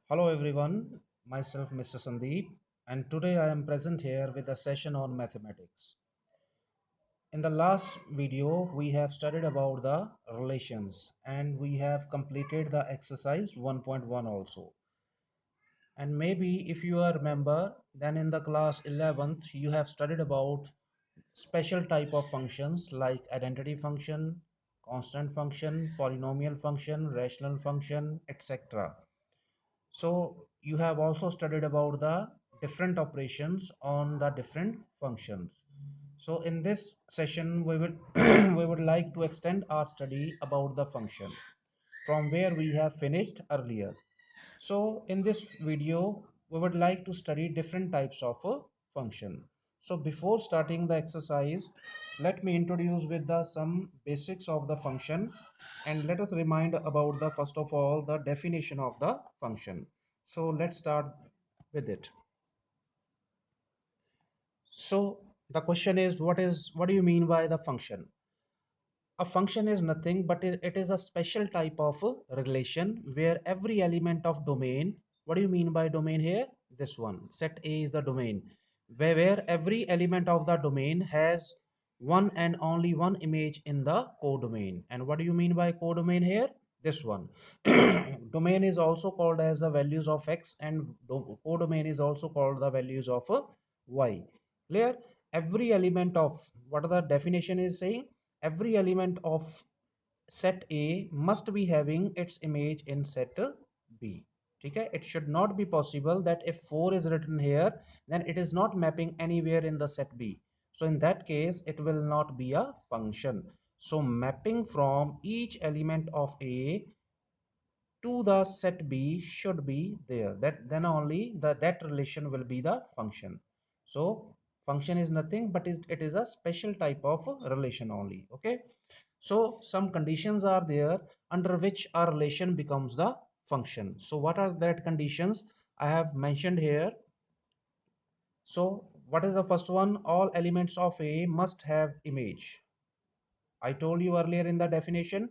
Hello everyone, myself Mr. Sandeep, and today I am present here with a session on mathematics. In the last video, we have studied about the relations and we have completed the exercise 1.1 also. And maybe if you are remember, then in the class 11th, you have studied about special type of functions like identity function, constant function, polynomial function, rational function, etc. So you have also studied about the different operations on the different functions. So in this session, we would we would like to extend our study about the function from where we have finished earlier. So in this video, we would like to study different types of a function. So before starting the exercise, let me introduce with the some basics of the function and let us remind about the first of all the definition of the function. So let's start with it. So the question is what do you mean by the function? A function is nothing but it is a special type of relation where every element of domain, what do you mean by domain here? This one, set A is the domain, where every element of the domain has one and only one image in the codomain. And what do you mean by codomain here? This one. Domain is also called as the values of x and codomain is also called the values of y. Clear? Every element of, what the definition is saying, every element of set A must be having its image in set B. Okay, it should not be possible that if 4 is written here, then it is not mapping anywhere in the set B. So in that case, it will not be a function. So mapping from each element of A to the set B should be there. That then only that relation will be the function. So function is nothing but it is a special type of relation only. Okay. So some conditions are there under which our relation becomes the function. So what are that conditions I have mentioned here? So what is the first one? All elements of A must have image. I told you earlier in the definition,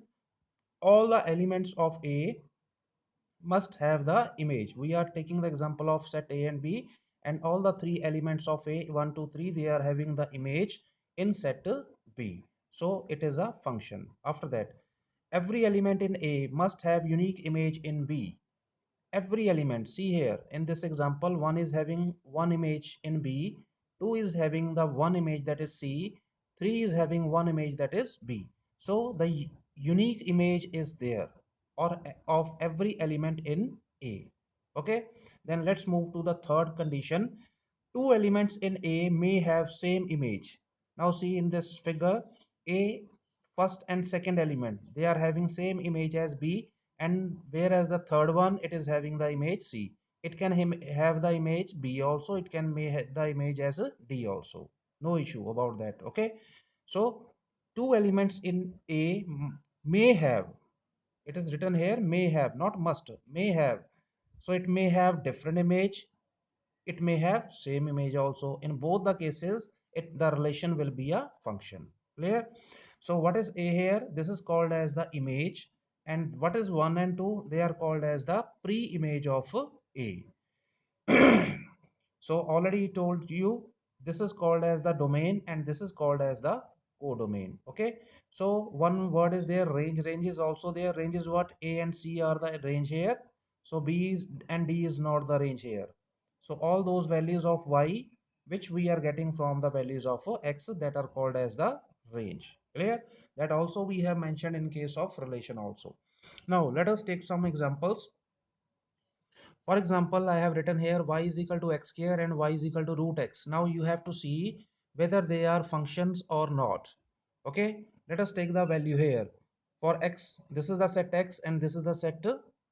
all the elements of A must have the image. We are taking the example of set A and B, and all the three elements of A, 1, 2, 3, they are having the image in set B. So it is a function. After that, every element in A must have unique image in B. Every element, see here in this example, 1 is having one image in B, 2 is having the one image that is C, 3 is having one image that is B. So the unique image is there or of every element in A. Okay, then let's move to the third condition. Two elements in A may have same image. Now see in this figure, A first and second element, they are having same image as B, and whereas the third one, it is having the image C. It can have the image B also, it can may have the image as a D also. No issue about that. Okay, so two elements in A may have, it is written here may have, not must, may have. So it may have different image, it may have same image also. In both the cases, the relation will be a function. Clear? So what is A here? This is called as the image, and what is 1 and 2? They are called as the pre-image of A. So already told you, this is called as the domain and this is called as the codomain. Okay, so one word is there, range is also there. Range is what? A and C are the range here, so B is and D is not the range here. So all those values of y which we are getting from the values of x, that are called as the range. Clear? That also we have mentioned in case of relation also. Now let us take some examples. For example, I have written here y is equal to x square and y is equal to root x. Now you have to see whether they are functions or not. Okay, let us take the value here. For x, this is the set x and this is the set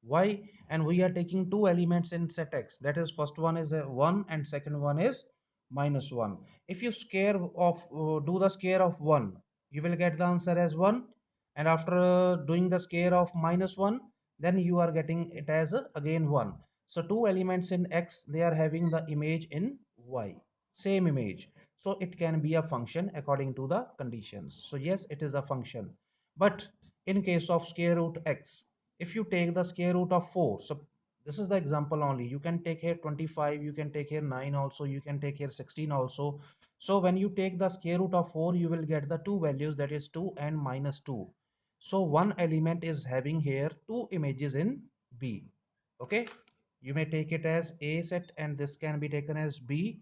y, and we are taking two elements in set x. That is, first one is 1 and second one is -1. If you do the square of 1, you will get the answer as 1, and after doing the square of -1, then you are getting it as again 1. So two elements in x, they are having the image in y, same image. So it can be a function according to the conditions. So yes, it is a function. But in case of square root x, if you take the square root of 4, so this is the example only. You can take here 25, you can take here 9 also, you can take here 16 also. So when you take the square root of 4, you will get the two values, that is 2 and minus 2. So one element is having here two images in B. Okay, you may take it as A set and this can be taken as B,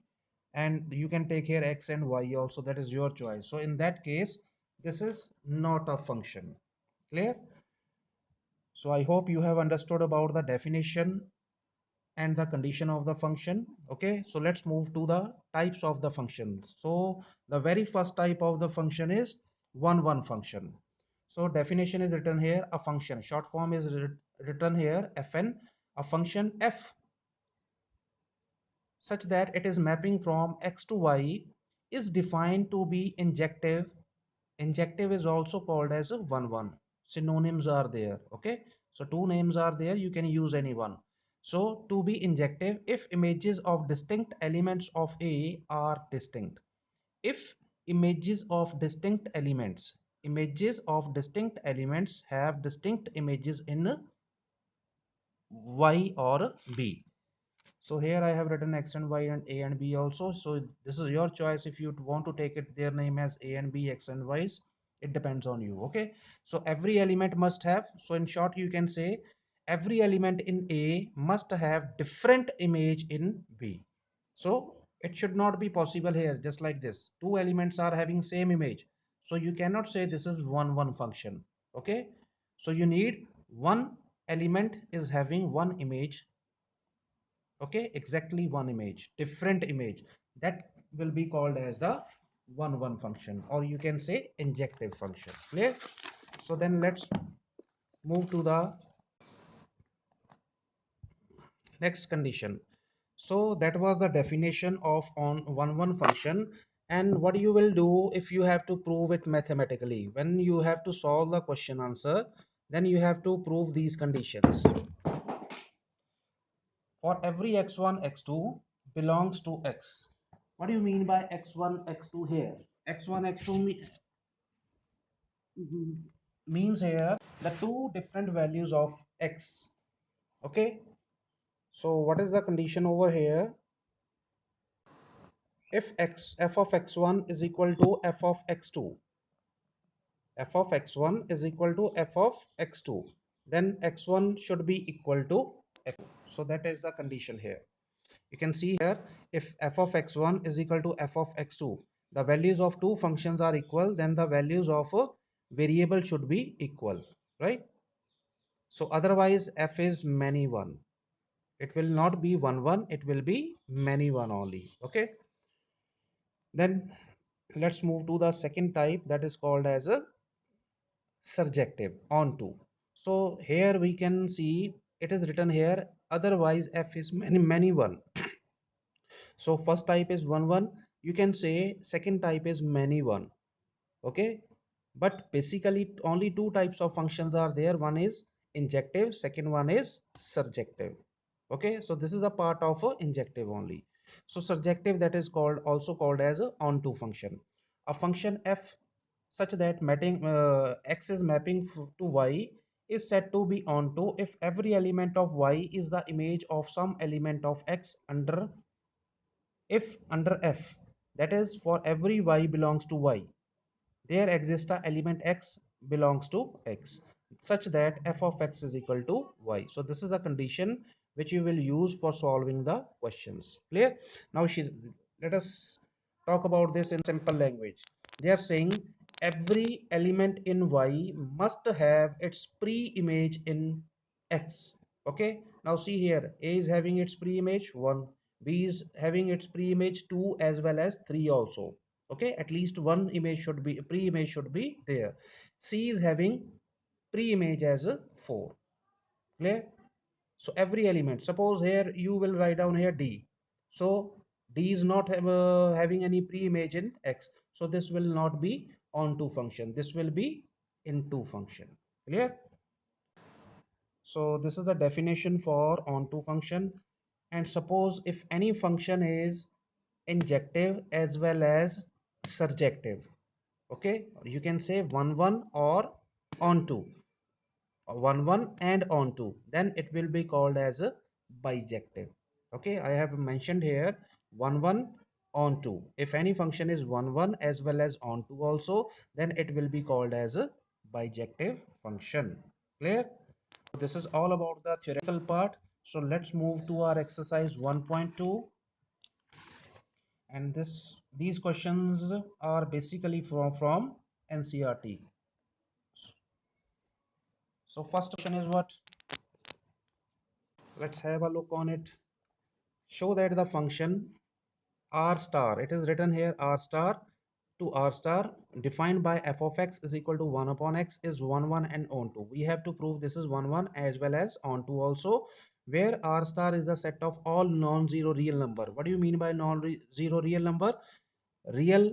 and you can take here X and Y also, that is your choice. So in that case, this is not a function. Clear? So I hope you have understood about the definition and the condition of the function. Okay, so let's move to the types of the function. So the very first type of the function is one function. So definition is written here, a function, short form is written here fn, a function f such that it is mapping from x to y is defined to be injective. Injective is also called as a 1 synonyms are there. Okay, so two names are there, you can use any one. So to be injective if images of distinct elements of A are distinct, if images of distinct elements have distinct images in Y or B. So here I have written x and y and a and b also. So this is your choice. If you want to take it their name as a and b, x and y's, it depends on you. Okay, so every element must have, so in short you can say every element in A must have different image in B. So it should not be possible here just like this, two elements are having same image, so you cannot say this is one function. Okay, so you need one element is having one image. Okay, exactly one image, different image, that will be called as the one function, or you can say injective function. Clear? So then let's move to the next condition. So that was the definition of on one function. And what you will do if you have to prove it mathematically, when you have to solve the question answer, then you have to prove these conditions. For every x1 x2 belongs to x. What do you mean by x1 x2 here? X1 x2 means here the two different values of x. Okay, so what is the condition over here? If f of x1 is equal to f of x2, f of x1 is equal to f of x2, then x1 should be equal to x2. So that is the condition here. You can see here, if f of x1 is equal to f of x2, the values of two functions are equal, then the values of a variable should be equal, right? So otherwise f is many one. It will not be one, it will be many one only. Okay, then let's move to the second type, that is called as a surjective onto. So here we can see it is written here, otherwise f is many one. So first type is one, you can say second type is many one. Okay, but basically only two types of functions are there, one is injective, second one is surjective. Okay, so this is a part of a injective only. So surjective, that is called also called as a onto function, a function f such that mapping x is mapping to y is said to be onto if every element of y is the image of some element of x under, if under f, that is for every y belongs to y, there exists a element x belongs to x such that f of x is equal to y. So this is the condition which you will use for solving the questions. Clear? Now let us talk about this in simple language. They are saying every element in y must have its pre-image in x. Okay, now see here, a is having its pre-image 1, b is having its pre-image 2 as well as 3 also. Okay, at least one image should be, pre-image should be there. C is having pre-image as a 4. Clear? So every element, suppose here you will write down here D. So D is not having any pre-image in X. So this will not be onto function. This will be into function. Clear? So this is the definition for onto function. And suppose if any function is injective as well as surjective, okay, you can say one or onto, one and onto, then it will be called as a bijective. Okay, I have mentioned here 1 1 on 2. If any function is 1 1 as well as on 2 also, then it will be called as a bijective function. Clear? So this is all about the theoretical part. So let's move to our exercise 1.2, and these questions are basically from NCRT. So first question is what? Let's have a look on it. Show that the function r star, it is written here r star to r star, defined by f of x is equal to 1 upon x, is 1 1 and on 2. We have to prove this is 1 1 as well as on 2 also, where r star is the set of all non-zero real number. What do you mean by non-zero real number? Real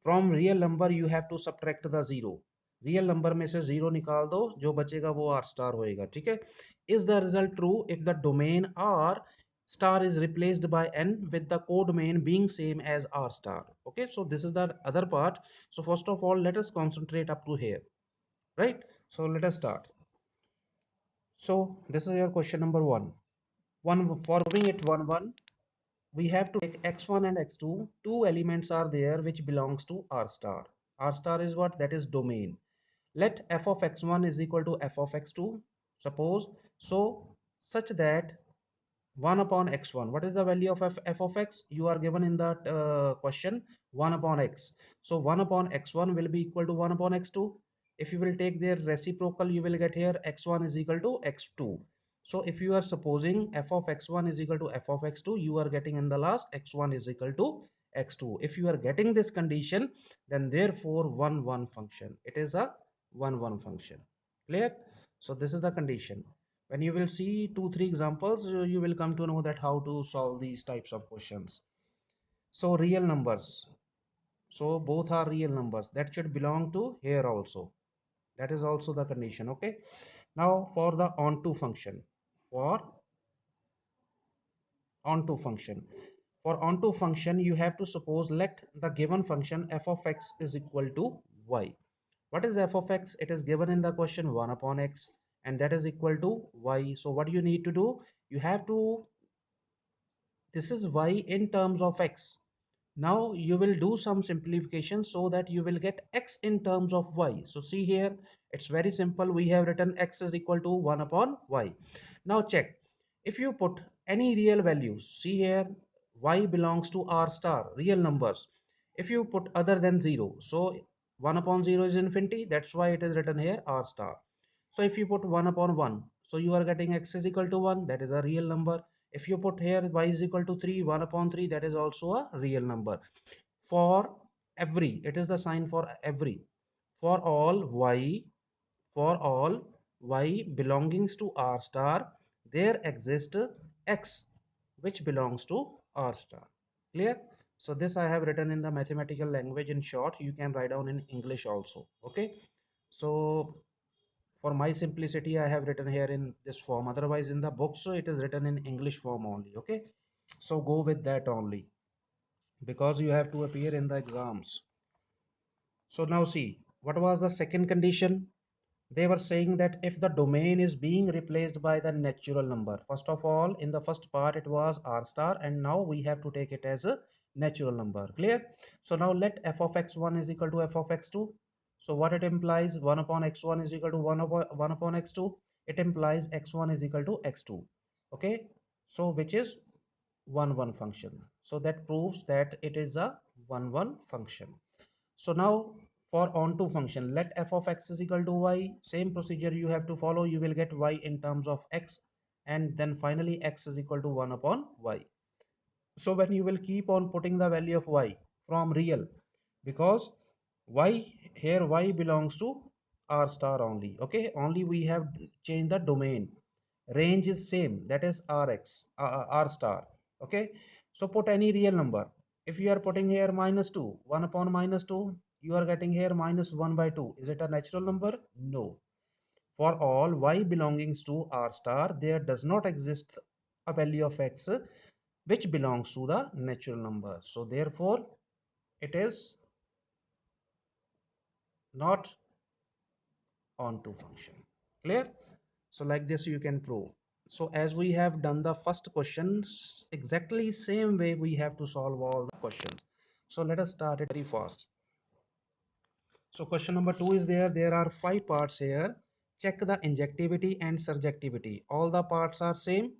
from real number you have to subtract the zero. Real number में से zero निकाल दो, जो बचेगा वो are star होएगा. ठीक है. Is the result true if the domain are star is replaced by n with the codomain being same as r star. Okay, so this is the other part. So first of all, let us concentrate up to here, right? So let us start. So this is your question number one. For moving it 1 1, we have to take x1 and x2. Two elements are there which belongs to r star. R star is what? That is domain. Let f of x1 is equal to f of x2, suppose. So such that 1 upon x1, what is the value of f of x? You are given in that question 1 upon x. So 1 upon x1 will be equal to 1 upon x2. If you will take their reciprocal, you will get here x1 is equal to x2. So if you are supposing f of x1 is equal to f of x2, you are getting in the last x1 is equal to x2. If you are getting this condition, then therefore 1 1 function, it is a 1 1 function. Clear? So this is the condition. When you will see 2 3 examples, you will come to know that how to solve these types of questions. So real numbers, so both are real numbers, that should belong to here also. That is also the condition. Okay, now for the onto function, for onto function for onto function, you have to suppose let the given function f of x is equal to y. What is f of x? It is given in the question 1 upon x, and that is equal to y. So what you need to do, you have to, this is y in terms of x. Now you will do some simplification so that you will get x in terms of y. So see here, it's very simple. We have written x is equal to 1 upon y. Now check. If you put any real values, see here, y belongs to r star, real numbers. If you put other than 0, so 1 upon 0 is infinity. That's why it is written here r star. So if you put 1 upon 1, so you are getting x is equal to 1. That is a real number. If you put here y is equal to 3, 1 upon 3, that is also a real number. For every, it is the sign for every. For all y, for all y belongings to r star, there exists x which belongs to r star. Clear? So this I have written in the mathematical language in short. You can write down in English also. Okay. So for my simplicity, I have written here in this form. Otherwise, in the book, so it is written in English form only. Okay. So go with that only, because you have to appear in the exams. So now see, what was the second condition? They were saying that if the domain is being replaced by the natural number. First of all, in the first part, it was r star, and now we have to take it as a natural number. Clear? So now let f of x1 is equal to f of x2. So what it implies, 1 upon x1 is equal to 1 upon x2. It implies x1 is equal to x2. Okay. So which is 1 1 function. So that proves that it is a 1 1 function. So now for onto function, let f of x is equal to y. Same procedure you have to follow. You will get y in terms of x, and then finally x is equal to 1 upon y. So when you will keep on putting the value of y from real, because y here, y belongs to r star only. Okay, only we have changed the domain. Range is same, that is rx, r star. Okay, so put any real number. If you are putting here minus 2, 1 upon minus 2, you are getting here minus 1 by 2. Is it a natural number? No. For all y belongings to r star, there does not exist a value of x which belongs to the natural number. So therefore, it is not onto function. Clear? So like this you can prove. So as we have done the first question, exactly same way we have to solve all the questions. So let us start it very fast. So question number 2 is there. There are 5 parts here. Check the injectivity and surjectivity. All the parts are same.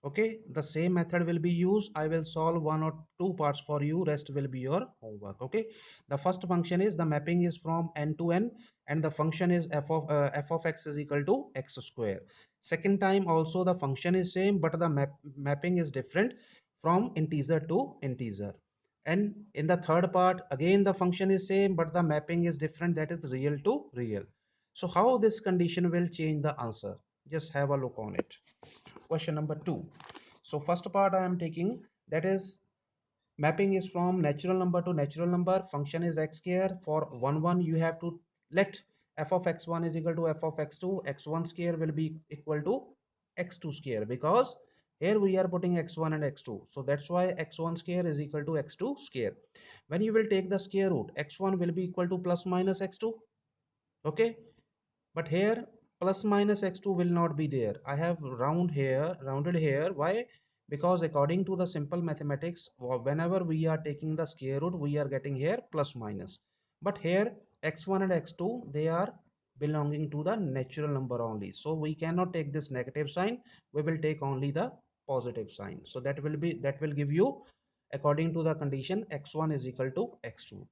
Okay, the same method will be used. I will solve 1 or 2 parts for you. Rest will be your homework. Okay, the first function is the mapping is from n to n, and the function is f of x is equal to x square. Second time also the function is same, but the mapping is different from integer to integer. And in the third part again the function is same, but the mapping is different, that is real to real. So how this condition will change the answer? Just have a look on it. Question number 2. So first part I am taking, that is mapping is from natural number to natural number. Function is x square. For 1 1 you have to let f of x1 is equal to f of x2. X1 square will be equal to x2 square, because here we are putting x1 and x2, so that's why x1 square is equal to x2 square. When you will take the square root, x1 will be equal to plus minus x2. Okay, but here plus minus x2 will not be there. I have rounded here. Why? Because according to the simple mathematics, whenever we are taking the square root, we are getting here plus minus. But here x1 and x2, they are belonging to the natural number only, so we cannot take this negative sign. We will take only the positive sign. So that will give you, according to the condition, x1 is equal to x2.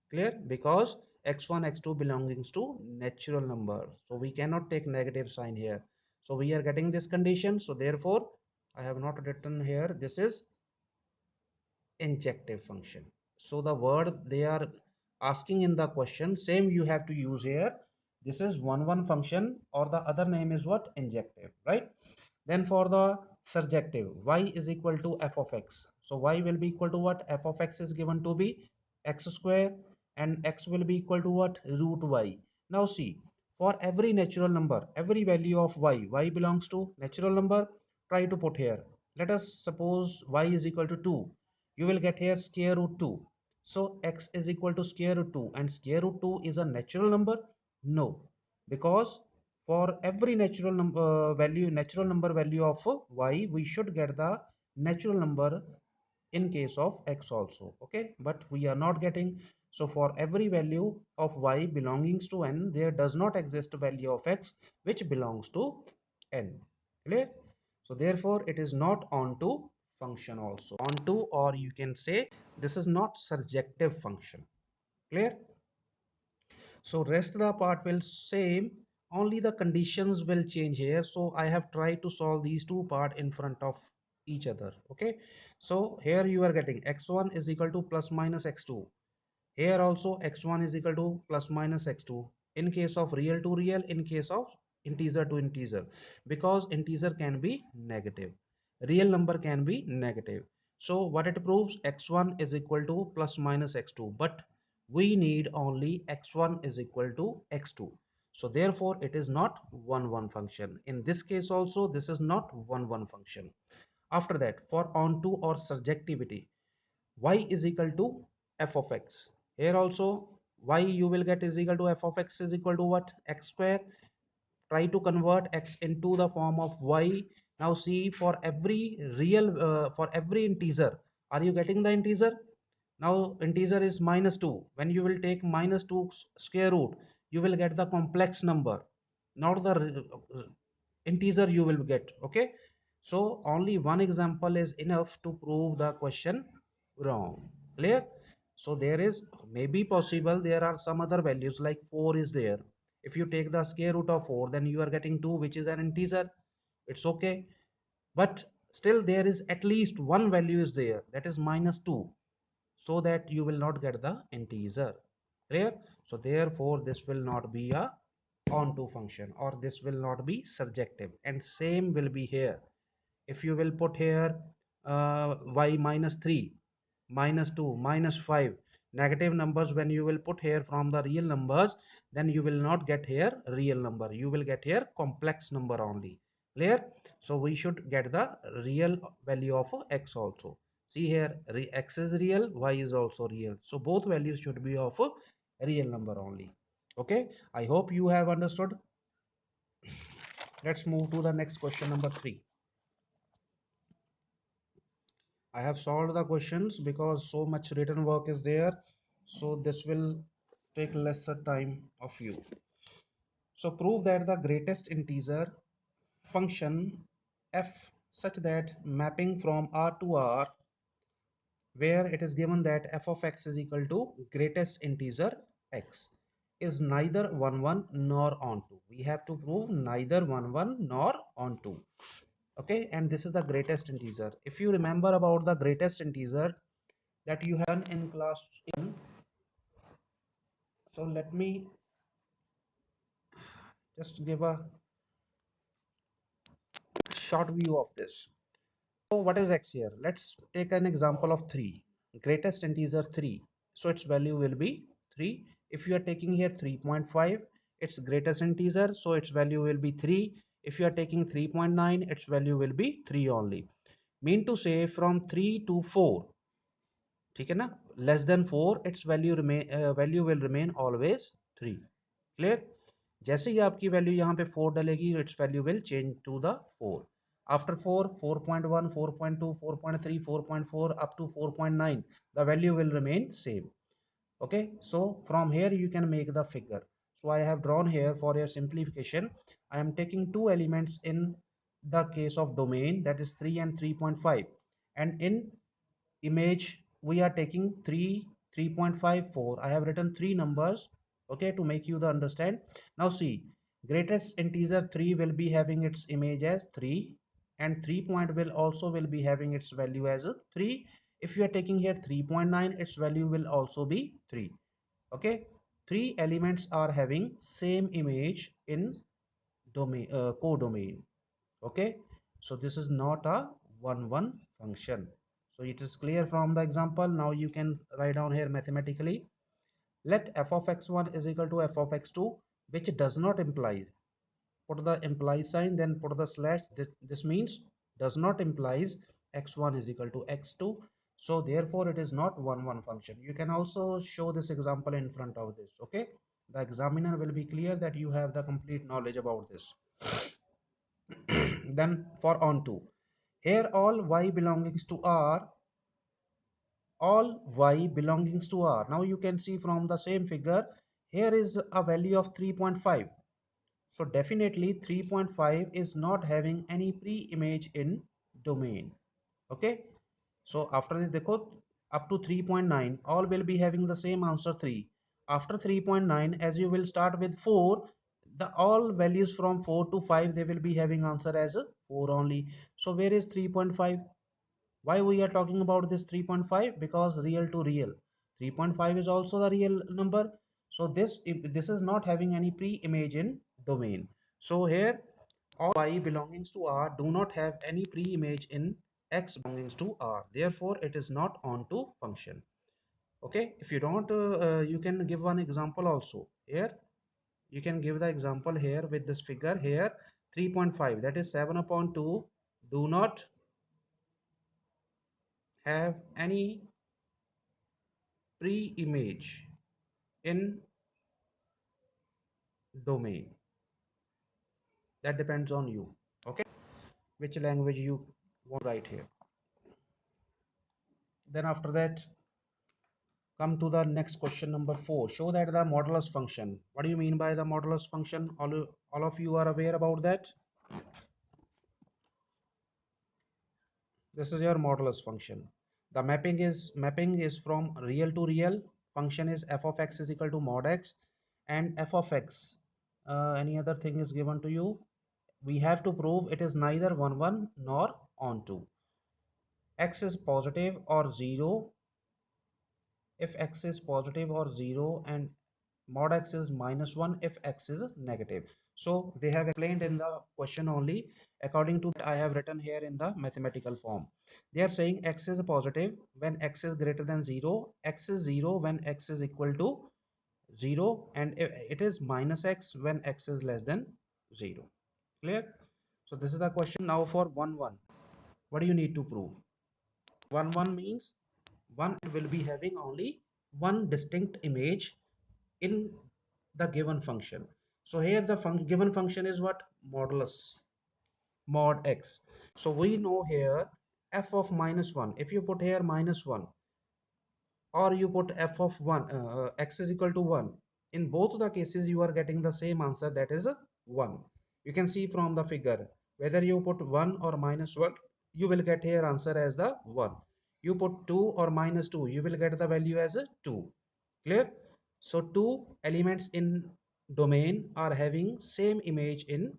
Clear? Because x1 x2 belongs to natural number, so we cannot take negative sign here. So we are getting this condition, so therefore I have not written here, this is injective function. So the word they are asking in the question, same you have to use here. This is one function, or the other name is what? Injective, right? Then for the surjective, y is equal to f of x. So y will be equal to what? F of x is given to be x square, and x will be equal to what? Root y. Now see, for every natural number, every value of y belongs to natural number. Try to put here. Let us suppose y is equal to 2. You will get here square root 2. So x is equal to square root 2, and square root 2 is a natural number? No, because for every natural number value of y, we should get the natural number in case of x also. Okay, but we are not getting. So for every value of y belongings to n, there does not exist a value of x which belongs to n. Clear? So therefore it is not onto function also. Onto, or you can say this is not surjective function. Clear? So rest the part will same, only the conditions will change here. So I have tried to solve these two part in front of each other. Okay, so here you are getting x1 is equal to plus minus x2. Here also x1 is equal to plus minus x2 in case of real to real, in case of integer to integer, because integer can be negative, real number can be negative. So what it proves, x1 is equal to plus minus x2, but we need only x1 is equal to x2. So therefore it is not 1 1 function. In this case also this is not 1 1 function. After that, for onto or surjectivity, y is equal to f of x. Here also y you will get is equal to f of x is equal to what? X square. Try to convert x into the form of y. Now see, for every for every integer, are you getting the integer? Now integer is minus 2. When you will take minus 2 square root, you will get the complex number, not the integer you will get. Okay, so only one example is enough to prove the question wrong. Clear? So there is, maybe possible there are some other values like 4 is there. If you take the square root of 4, then you are getting 2, which is an integer. It's okay, but still there is at least one value is there, that is minus 2, so that you will not get the integer. Clear? So therefore this will not be a onto function, or this will not be surjective. And same will be here. If you will put here y minus 3, minus 2, minus 5, negative numbers, when you will put here from the real numbers, then you will not get here real number, you will get here complex number only. Clear? So we should get the real value of x also. See here, x is real, y is also real, so both values should be of a real number only. Okay, I hope you have understood. Let's move to the next question number 3. I have solved the questions because so much written work is there, so this will take lesser time of you. So prove that the greatest integer function f such that mapping from R to R, where it is given that f of x is equal to greatest integer x, is neither 1 1 nor onto. We have to prove neither 1 1 nor onto. Okay, and this is the greatest integer. If you remember about the greatest integer that you have done in class 10, so let me just give a short view of this. So what is x here? Let's take an example of 3. Greatest integer 3. So its value will be 3. If you are taking here 3.5, its greatest integer, so its value will be 3. If you are taking 3.9, its value will be 3 only. Mean to say from 3 to 4, ठीक है ना, less than 4 its value will remain always 3. Clear? जैसे ही आपकी value यहाँ पे 4 डलेगी, its value will change to the 4. After 4, 4.1, 4.2, 4.3, 4.4 up to 4.9, the value will remain same. Okay, so from here you can make the figure. So I have drawn here for your simplification. I am taking two elements in the case of domain, that is 3 and 3.5, and in image we are taking 3, 3.54. I have written three numbers, okay, to make you the understand. Now see, greatest integer 3 will be having its image as 3, and 3 point will be having its value as a 3. If you are taking here 3.9, its value will also be 3. Okay, three elements are having same image in domain, codomain. Okay, so this is not a 1 1 function. So it is clear from the example. Now you can write down here mathematically, let f of x1 is equal to f of x2, which does not imply, put the imply sign, then put the slash. This means does not implies x1 is equal to x2, so therefore it is not 1 1 function. You can also show this example in front of this. Okay, the examiner will be clear that you have the complete knowledge about this. Then for onto, here all y belongings to R, all y belongings to R. Now you can see from the same figure, here is a value of 3.5. So definitely 3.5 is not having any pre-image in domain. Okay, so after this देखो, up to 3.9 all will be having the same answer 3. After 3.9, as you will start with 4, the all values from 4 to 5 they will be having answer as a 4 only. So where is 3.5? Why we are talking about this 3.5? Because real to real, 3.5 is also the real number. So this, if this is not having any pre-image in domain, so here all y belongings to R do not have any pre-image in x belongings to R, therefore it is not onto function. Okay, if you don't you can give one example also here. You can give the example here with this figure here, 3.5, that is 7 upon 2 do not have any pre-image in domain. That depends on you. Okay, which language you want to write here. Then after that, come to the next question number 4. Show that the modulus function. What do you mean by the modulus function? All of you are aware about that. This is your modulus function. The mapping is from real to real. Function is f of x is equal to mod x, and f of x, any other thing is given to you. We have to prove it is neither 1 1 nor onto. X is positive or 0 if x is positive or 0, and mod x is -1 if x is negative. So they have explained in the question only. According to that, I have written here in the mathematical form. They are saying x is positive when x is greater than 0, x is 0 when x is equal to 0, and it is -x when x is less than 0. Clear? So this is the question. Now for 1 1, what do you need to prove? 1 1 means one will be having only one distinct image in the given function. So here the given function is what? Modulus, mod x. So we know here f of minus 1. If you put here minus 1, or you put f of 1, x is equal to 1, in both the cases you are getting the same answer, that is 1. You can see from the figure, whether you put 1 or minus 1, you will get here answer as the 1. You put 2 or minus 2, you will get the value as a 2. Clear? So two elements in domain are having same image in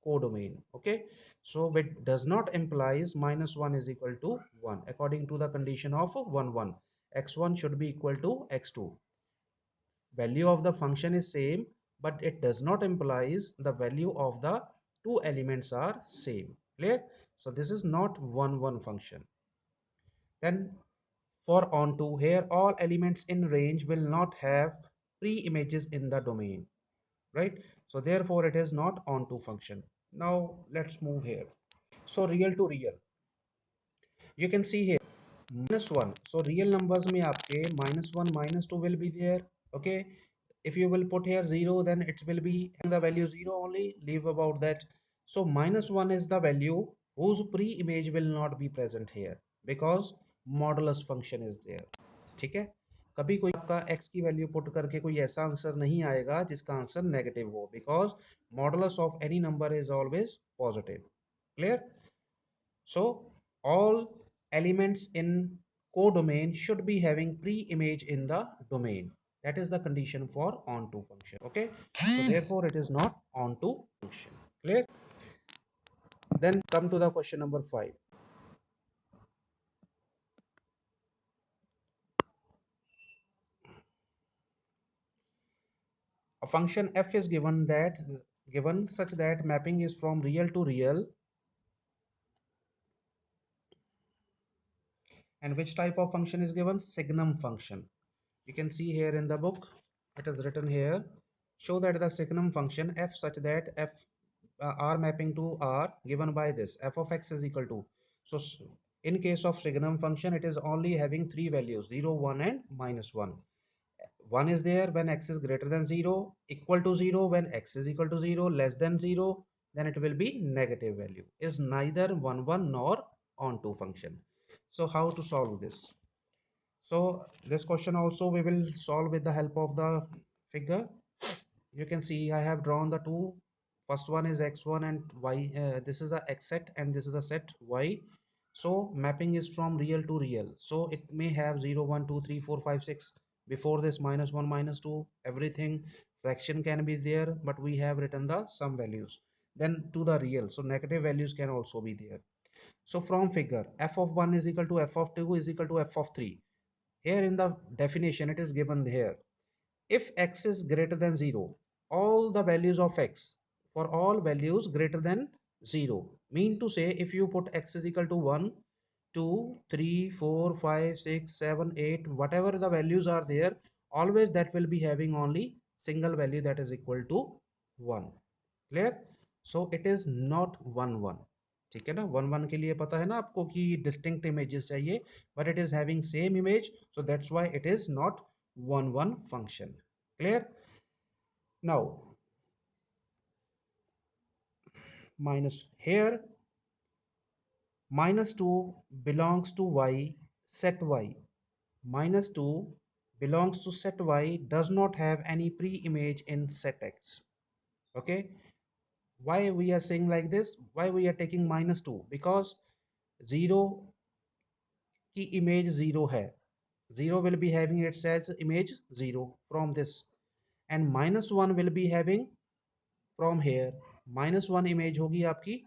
codomain. Okay, so it does not implies minus 1 is equal to 1 according to the condition of 1 1. X1 should be equal to x2. Value of the function is same, but it does not implies the value of the two elements are same. Clear? So this is not 1 1 function. Then for onto, here all elements in range will not have pre-images in the domain, right? So therefore it is not onto function. Now let's move here. So real to real, you can see here minus 1. So real numbers में आपके minus 1 minus 2 will be there. Okay, if you will put here 0, then it will be the value 0 only, leave about that. So minus 1 is the value whose pre-image will not be present here because modulus function is there. ठीक है, कभी कोई आपका x की value put करके कोई ऐसा answer नहीं आएगा जिसका आंसर नेगेटिव हो, because modulus of any number is always positive. Clear? So all elements in codomain should be having pre-image in the domain. That is the condition for onto function. Okay, so therefore it is not onto function. Clear? Then come to the question number 5. A function f is given such that mapping is from real to real, and which type of function is given? Signum function. You can see here in the book it is written here, show that the signum function f such that f r mapping to r given by this f of x is equal to. So in case of signum function it is only having three values, 0 1 and minus 1. 1 is there when x is greater than 0, equal to 0 when x is equal to 0, less than 0, then it will be negative value. Is neither 1 1 nor onto function. So how to solve this? So this question also we will solve with the help of the figure. You can see I have drawn the two. First one is x1 and y. This is the x set and this is the set y. So mapping is from real to real. So it may have 0, 1, 2, 3, 4, 5, 6. Before this minus 1, minus 2, everything fraction can be there, but we have written the sum values. Then to the real. So negative values can also be there. So from figure, f of 1 is equal to f of 2 is equal to f of 3. Here in the definition it is given here, if x is greater than 0, all the values of x, for all values greater than 0, mean to say if you put x is equal to 1, 2, 3, 4, 5, 6, 7, 8, whatever the values are there, always that will be having only single value that is equal to 1. Clear? So it is not 1 1. ठीक है ना, 1 1 के लिए पता है ना आपको कि डिस्टिंक्ट इमेजेस चाहिए, but it is having same image, so that's why it is not 1 1 function. Clear? Now minus here, minus 2 belongs to y set y. Minus 2 belongs to set y, does not have any pre-image in set x. Okay, why we are saying like this, why we are taking minus 2? Because 0 की image 0 है, 0 will be having its as image 0 from this, and minus 1 will be having from here minus 1 image होगी आपकी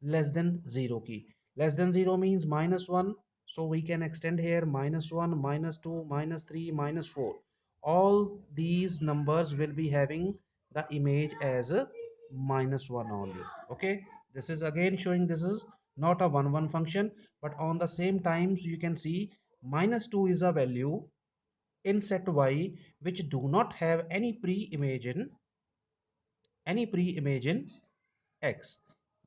less than 0 की. Less than 0 means minus 1, so we can extend here minus 1, minus 2, minus 3, minus 4. All these numbers will be having the image as a minus 1 only. Okay, this is again showing this is not a 1 1 function, but on the same times you can see minus 2 is a value in set y which do not have any pre-image in x.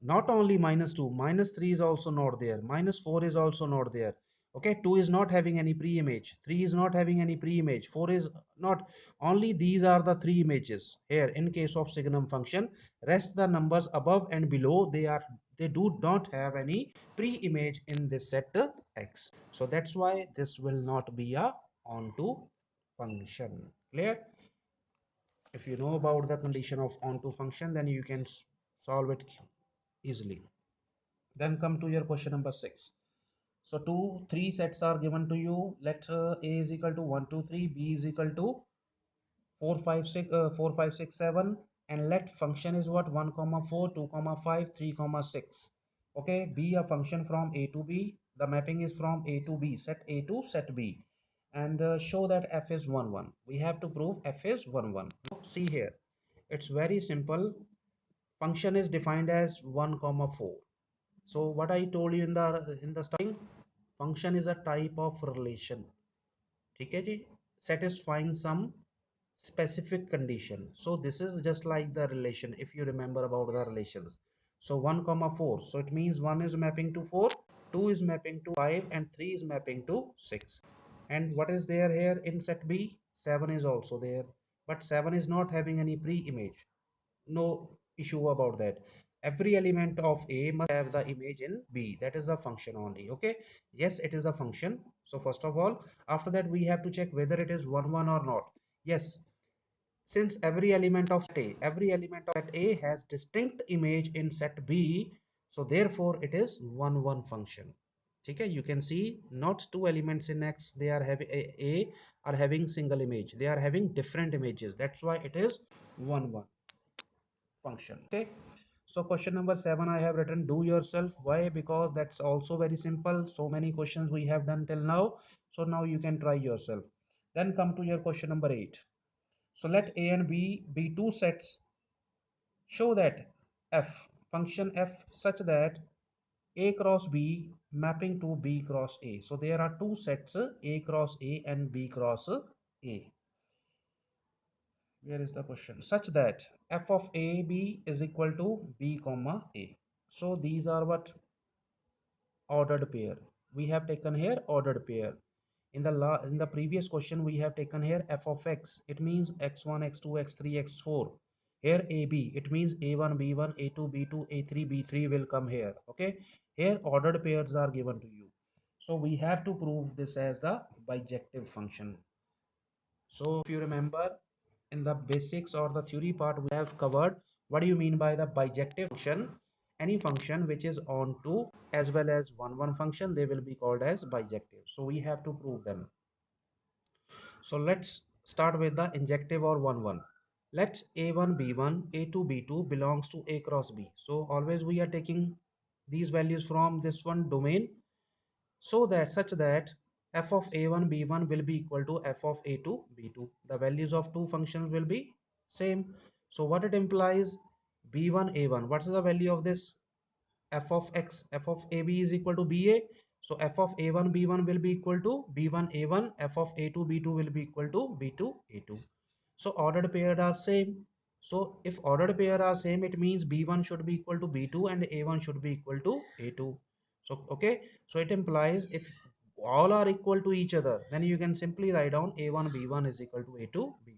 Not only minus 2, minus 3 is also not there, minus 4 is also not there. Okay, 2 is not having any pre-image, 3 is not having any pre-image, 4 is not. Only these are the three images here in case of signum function. Rest the numbers above and below, they do not have any pre-image in this set X. So that's why this will not be a onto function. Clear? If you know about the condition of onto function, then you can solve it easily. Then come to your question number 6. So three sets are given to you. Let A is equal to 1 2 3, B is equal to 4 5 6 4 5 6 7, and let function is what 1 comma 4 2 comma 5 3 comma 6. Okay, be a function from A to B. The mapping is from A to B, set A to set B, and show that f is 1 1. We have to prove f is 1 1. See here, it's very simple. Function is defined as 1 comma 4. So what I told you in the starting, function is a type of relation, ठीक है जी, satisfying some specific condition. So this is just like the relation, if you remember about the relations. So 1 comma 4, so it means 1 is mapping to 4, 2 is mapping to 5, and 3 is mapping to 6. And what is there here in set B? 7 is also there, but 7 is not having any pre-image. No issue about that. Every element of A must have the image in B. That is the function only. Okay, yes, it is a function. So first of all, after that we have to check whether it is 1 1 or not. Yes, since every element of set A has distinct image in set B, so therefore it is 1 1 function. Okay, you can see not two elements in X, they are having A are having single image, they are having different images. That's why it is 1 1 function. Okay, so question number 7 I have written do yourself. Why? Because that's also very simple. So many questions we have done till now, so now you can try yourself. Then come to your question number 8. So let A and B be two sets. Show that f function f such that A cross B mapping to B cross A. So there are two sets, A cross A and B cross A. Where is the question? Such that f of A B is equal to B comma A. So these are what? Ordered pair. We have taken here ordered pair. In the previous question we have taken here f of x. It means x1, x2, x3, x4. Here AB. It means A1, B1, A2, B2, A3, B3 will come here. Okay. Here ordered pairs are given to you. So we have to prove this as the bijective function. So if you remember, in the basics or the theory part, we have covered what do you mean by the bijective function. Any function which is onto as well as one function, they will be called as bijective. So we have to prove them. So let's start with the injective or 1 1. Let a1 b1 a2 b2 belongs to a cross b. So always we are taking these values from this one domain, so that such that f of a1 b1 will be equal to f of a2 b2. The values of two functions will be same. So what it implies, b1 a1, what is the value of this? F of x, f of ab is equal to ba. So f of a1 b1 will be equal to b1 a1, f of a2 b2 will be equal to b2 a2. So ordered pair are same. So if ordered pair are same, it means b1 should be equal to b2 and a1 should be equal to a2. So okay, so it implies if all are equal to each other, then you can simply write down a1 b1 is equal to a2 b2.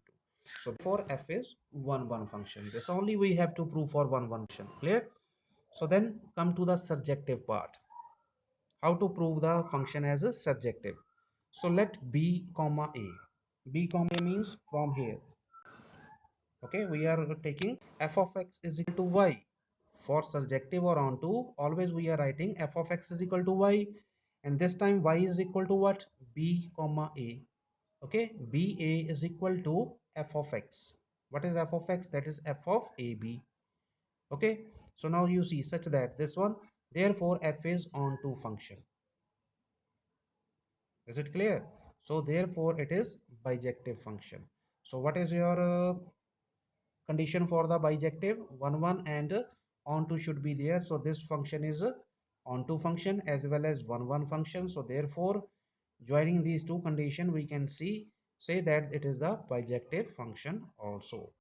So for f is 1 1 function. This only we have to prove for 1 1 function. Clear? So then come to the surjective part. How to prove the function as a surjective? So let b comma a. B comma a means from here. Okay, we are taking f of x is equal to y. For surjective or onto, always we are writing f of x is equal to y, and this time y is equal to what? B comma a. Okay, ba is equal to f of x. What is f of x? That is f of ab. Okay, so now you see such that this one, therefore f is onto function. Is it clear? So therefore it is bijective function. So what is your condition for the bijective? 1 1 and onto should be there. So this function is onto function as well as 1 1 function. So therefore joining these two conditions, we can say that it is the bijective function also.